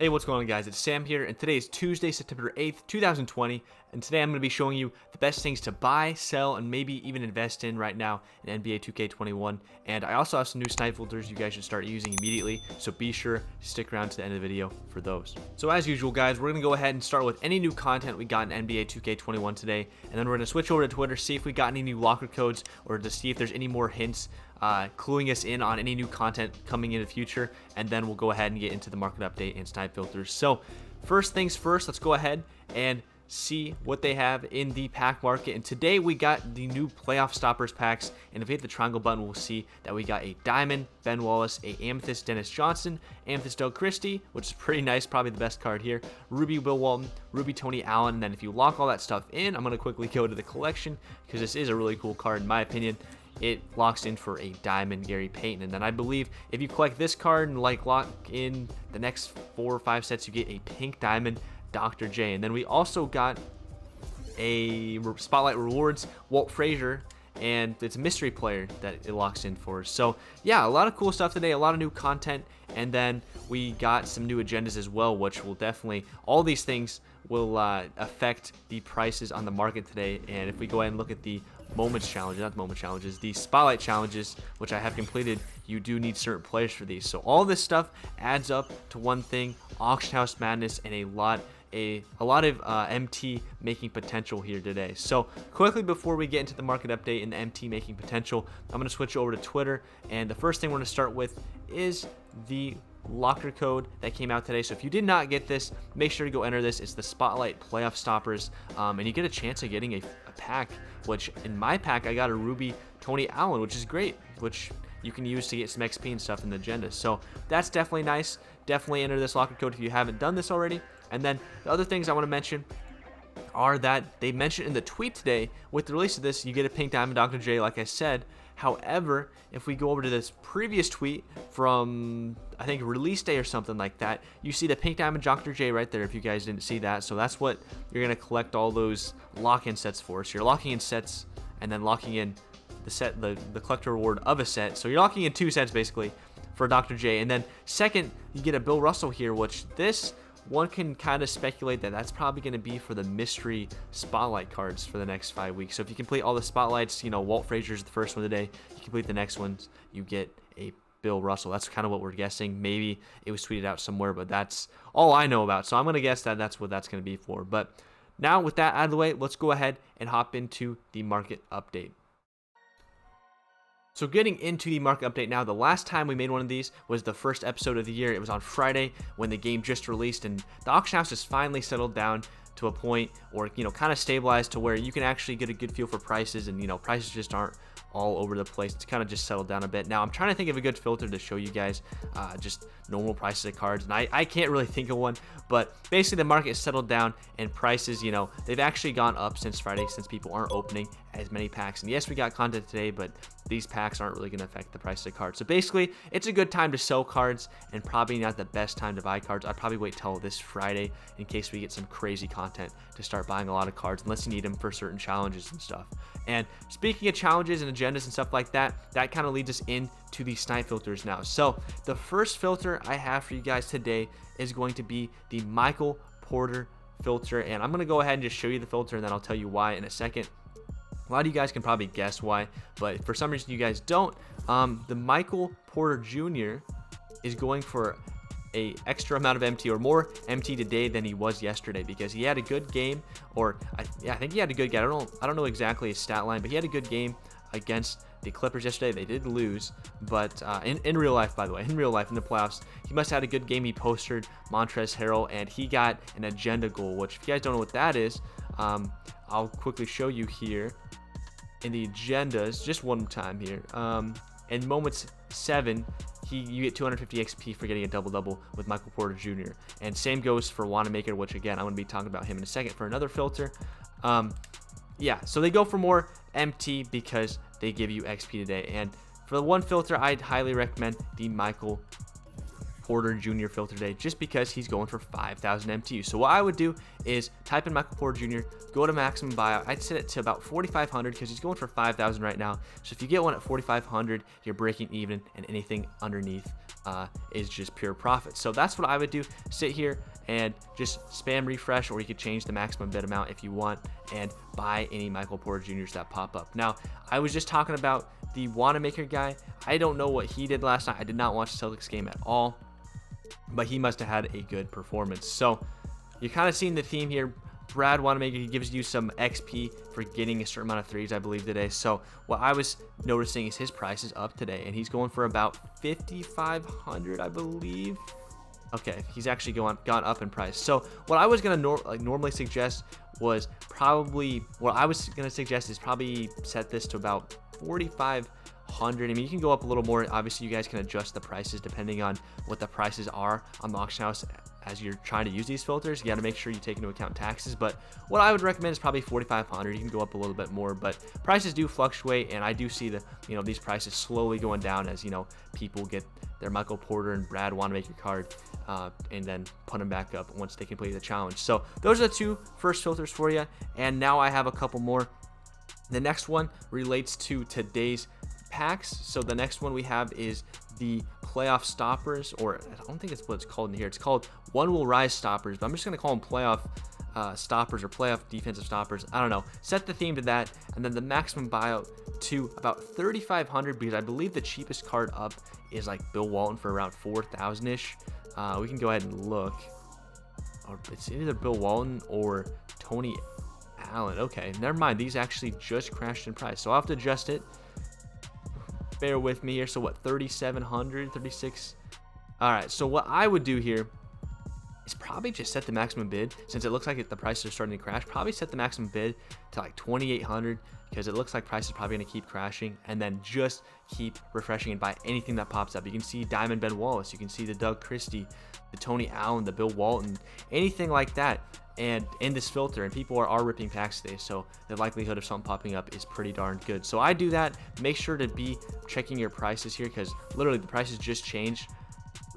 Hey, what's going on, guys? It's Sam here, and today is Tuesday, September 8th, 2020, and today I'm going to be showing you the best things to buy, sell, and maybe even invest in right now in NBA 2K21, and I also have some new snipe filters you guys should start using immediately, so be sure to stick around to the end of the video for those. So as usual, guys, we're going to go ahead and start with any new content we got in NBA 2K21 today, and then we're going to switch over to Twitter, see if we got any new locker codes, or to see if there's any more hints cluing us in on any new content coming in the future, and then we'll go ahead and get into the market update and snipe filters. So first things first, let's go ahead and see what they have in the pack market. And today we got the new playoff stoppers packs, and if we hit the triangle button, we'll see that we got a diamond Ben Wallace, a amethyst Dennis Johnson, amethyst Doug Christie, which is pretty nice, probably the best card here, ruby Will Walton, ruby Tony Allen. And then if you lock all that stuff in, I'm going to quickly go to the collection because this is a really cool card in my opinion. It locks in for a diamond Gary Payton, and then I believe if you collect this card and like lock in the next 4 or 5 sets, you get a pink diamond Dr. J. And then we also got a spotlight rewards Walt Frazier, and it's a mystery player that it locks in for. So yeah, a lot of cool stuff today, a lot of new content, and then we got some new agendas as well, which will definitely, all these things will affect the prices on the market today. And if we go ahead and look at the moments challenges, not the moment challenges, the spotlight challenges, which I have completed, you do need certain players for these. So all this stuff adds up to one thing: auction house madness, and a lot of MT making potential here today. So quickly before we get into the market update and the MT making potential, I'm going to switch over to Twitter, and the first thing we're going to start with is the locker code that came out today. So if you did not get this, make sure to go enter this. It's the Spotlight Playoff Stoppers, and you get a chance of getting a pack, which in my pack I got a ruby Tony Allen, which is great, which you can use to get some XP and stuff in the agenda. So that's definitely nice. Definitely enter this locker code if you haven't done this already. And then the other things I want to mention are that they mentioned in the tweet today, with the release of this, you get a pink diamond Dr. J, like I said. However, if we go over to this previous tweet from, I think, release day or something like that, you see the pink diamond Dr. J right there, if you guys didn't see that. So that's what you're going to collect all those lock-in sets for. So you're locking in sets and then locking in the set, the collector reward of a set. So you're locking in 2 sets basically for Dr. J. And then second, you get a Bill Russell here, which this one can kind of speculate that that's probably going to be for the mystery spotlight cards for the next 5 weeks. So if you complete all the spotlights, you know, Walt Frazier's the first one today, you complete the next ones, you get a Bill Russell. That's kind of what we're guessing. Maybe it was tweeted out somewhere, but that's all I know about. So I'm going to guess that that's what that's going to be for. But now with that out of the way, let's go ahead and hop into the market update. So getting into the market update now, the last time we made one of these was the first episode of the year. It was on Friday when the game just released, and the auction house has finally settled down to a point, or, you know, kind of stabilized to where you can actually get a good feel for prices, and, you know, prices just aren't all over the place. It's kind of just settled down a bit. Now I'm trying to think of a good filter to show you guys just normal prices of cards, and I can't really think of one, but basically the market is settled down, and prices, you know, they've actually gone up since Friday, since people aren't opening as many packs. And yes, we got content today, but these packs aren't really going to affect the price of cards. So basically, it's a good time to sell cards and probably not the best time to buy cards. I'd probably wait till this Friday in case we get some crazy content to start buying a lot of cards, unless you need them for certain challenges and stuff. And speaking of challenges and agendas and stuff like that, that kind of leads us into the snipe filters now. So the first filter I have for you guys today is going to be the Michael Porter filter, and I'm going to go ahead and just show you the filter, and then I'll tell you why in a second. A lot of you guys can probably guess why, but for some reason you guys don't. The Michael Porter Jr. is going for a extra amount of MT, or more MT today than he was yesterday, because he had a good game, or I think he had a good game. I don't know exactly his stat line, but he had a good game against the Clippers yesterday. They did lose, but in real life, by the way, in real life in the playoffs, he must have had a good game. He posted Montrezl Harrell, and he got an agenda goal, which if you guys don't know what that is, I'll quickly show you here in the agendas just one time here. In moments 7, you get 250 XP for getting a double-double with Michael Porter Jr. And same goes for Wanamaker, which again, I'm going to be talking about him in a second for another filter. Yeah, so they go for more MT because they give you XP today. And for the one filter, I'd highly recommend the Michael Porter Jr. filter today just because he's going for 5,000 MTU. So what I would do is type in Michael Porter Jr., go to maximum buyout. I'd set it to about 4,500 because he's going for 5,000 right now. So if you get one at 4,500, you're breaking even, and anything underneath is just pure profit. So that's what I would do. Sit here and just spam refresh, or you could change the maximum bid amount if you want and buy any Michael Porter Jr.'s that pop up. Now, I was just talking about the Wanamaker guy. I don't know what he did last night. I did not watch the Celtics game at all, but he must have had a good performance. So you're kind of seeing the theme here. Brad Wanamaker, he gives you some XP for getting a certain amount of threes, I believe, today. So what I was noticing is his price is up today, and he's going for about 5,500, I believe. Okay, he's actually gone up in price. So what I was gonna normally suggest was probably probably set this to about 4,500. I mean, you can go up a little more. Obviously, you guys can adjust the prices depending on what the prices are on the auction house as you're trying to use these filters. You got to make sure you take into account taxes, but what I would recommend is probably 4,500. You can go up a little bit more, but prices do fluctuate, and I do see these prices slowly going down as people get their Michael Porter and Brad Wanamaker card and then put them back up once they complete the challenge. So those are the two first filters for you, and now I have a couple more. The next one relates to today's packs. So the next one we have is the playoff stoppers, or I don't think it's what it's called in here. It's called One Will Rise stoppers, but I'm just going to call them playoff stoppers or playoff defensive stoppers. I don't know. Set the theme to that, and then the maximum buyout to about 3,500 because I believe the cheapest card up is like Bill Walton for around 4,000-ish. We can go ahead and look. Or it's either Bill Walton or Tony Allen. Okay, never mind. These actually just crashed in price, so I'll have to adjust it. Bear with me here. So what, 3,700, 36? All right, so what I would do here is probably just set the maximum bid, since it looks like the prices are starting to crash. Probably set the maximum bid to like 2,800 because it looks like prices are probably going to keep crashing, and then just keep refreshing and buy anything that pops up. You can see Diamond Ben Wallace, you can see the Doug Christie, the Tony Allen, the Bill Walton, anything like that, and in this filter. And people are ripping packs today, so the likelihood of something popping up is pretty darn good. So I do that. Make sure to be checking your prices here, because literally the prices just changed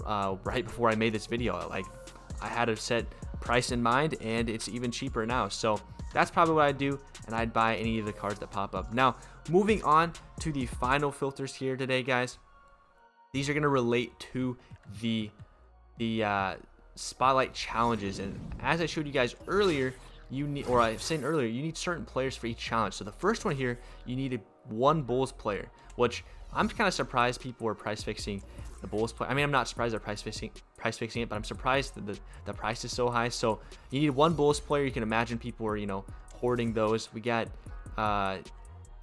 right before I made this video. Like, I had a set price in mind, and it's even cheaper now. So that's probably what I'd do, and I'd buy any of the cards that pop up. Now, moving on to the final filters here today, guys. These are going to relate to the spotlight challenges, and as I showed you guys earlier, you need certain players for each challenge. So the first one here, you needed one Bulls player, which I'm kind of surprised people are price fixing the Bulls player. I mean, I'm not surprised they're price fixing it, but I'm surprised that the price is so high. So you need one Bulls player. You can imagine people are hoarding those. We got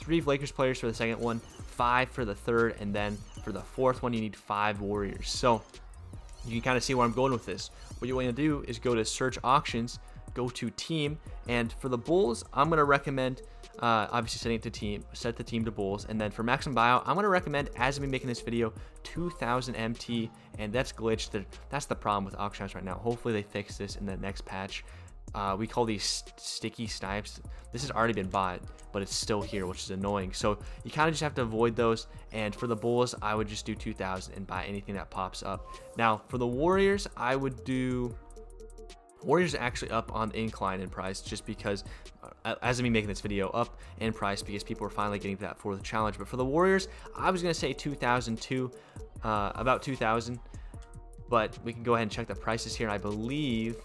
3 Lakers players for the second one, 5 for the third, and then for the fourth one you need 5 Warriors. So you can kind of see where I'm going with this. What you want to do is go to search auctions, go to team, and for the Bulls, I'm going to recommend obviously setting it to team, set the team to Bulls, and then for maximum buyout, I'm going to recommend, as I've been making this video, 2,000 MT, and that's glitched. That's the problem with auction house right now. Hopefully they fix this in the next patch. We call these sticky snipes. This has already been bought, but it's still here, which is annoying. So you kind of just have to avoid those. And for the Bulls, I would just do 2,000 and buy anything that pops up. Now for the Warriors, I would do Warriors actually up on the incline in price, just because as of me making this video, up in price because people are finally getting to that for the challenge. But for the Warriors, I was gonna say 2,000 too, about 2,000. But we can go ahead and check the prices here, and I believe.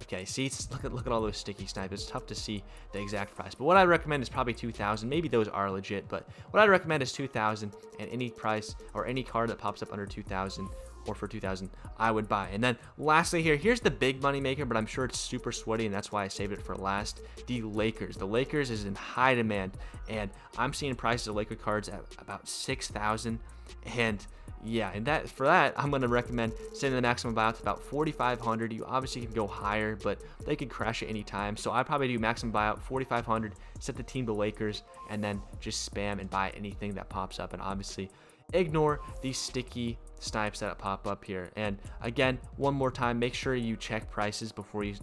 Okay, see, look at all those sticky snipes. It's tough to see the exact price, but what I recommend is probably 2,000. Maybe those are legit, but what I recommend is 2,000, and any price or any card that pops up under 2,000 or for 2,000, I would buy. And then lastly here's the big money maker, but I'm sure it's super sweaty, and that's why I saved it for last. The Lakers. The Lakers is in high demand, and I'm seeing prices of Laker cards at about 6,000, and yeah, and for that, I'm going to recommend setting the maximum buyout to about 4,500. You obviously can go higher, but they could crash at any time. So I probably do maximum buyout 4,500, set the team to Lakers, and then just spam and buy anything that pops up. And obviously ignore these sticky snipes that pop up here. And again, one more time, make sure you check prices before you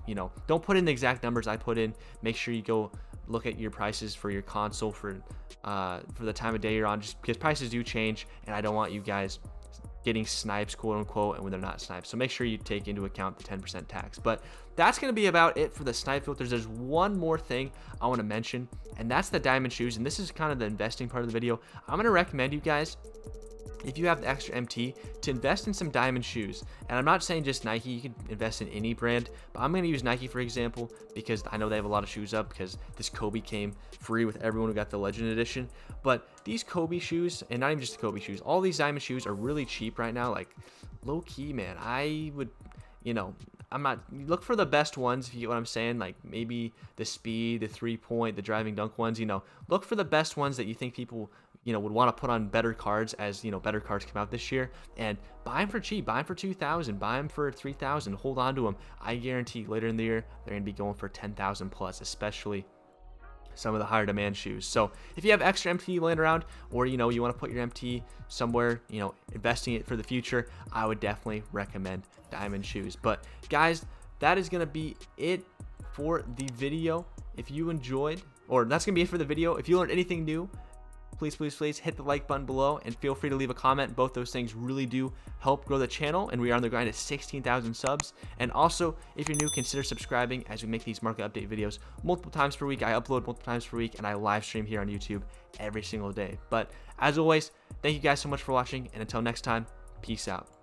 don't put in the exact numbers I put in. Make sure you go look at your prices for your console for the time of day you're on, just because prices do change, and I don't want you guys getting snipes, quote unquote, and when they're not snipes. So make sure you take into account the 10% tax. But that's going to be about it for the snipe filters. There's one more thing I want to mention, and that's the diamond shoes. And this is kind of the investing part of the video. I'm going to recommend you guys, if you have the extra MT, to invest in some diamond shoes. And I'm not saying just Nike, you can invest in any brand, but I'm going to use Nike for example, because I know they have a lot of shoes up, because this Kobe came free with everyone who got the Legend Edition. But these Kobe shoes, and not even just the Kobe shoes, all these diamond shoes are really cheap right now. Like, low key, man, I would, you know, I'm not, look for the best ones, if you get what I'm saying. Like maybe the speed, the 3-point, the driving dunk ones, you know, look for the best ones that you think people, you know, would want to put on better cards as, you know, better cards come out this year, and buy them for cheap. Buy them for 2,000, buy them for 3,000, hold on to them. I guarantee later in the year they're going to be going for 10,000 plus, especially some of the higher demand shoes. So if you have extra MT laying around, or you know, you want to put your MT somewhere, you know, investing it for the future, I would definitely recommend diamond shoes. But guys, that is going to be it for the video. If you enjoyed, or that's going to be it for the video, if you learned anything new, please hit the like button below, and feel free to leave a comment. Both those things really do help grow the channel, and we are on the grind at 16,000 subs. And also, if you're new, consider subscribing, as we make these market update videos multiple times per week. I upload multiple times per week, and I live stream here on YouTube every single day. But as always, thank you guys so much for watching, and until next time, peace out.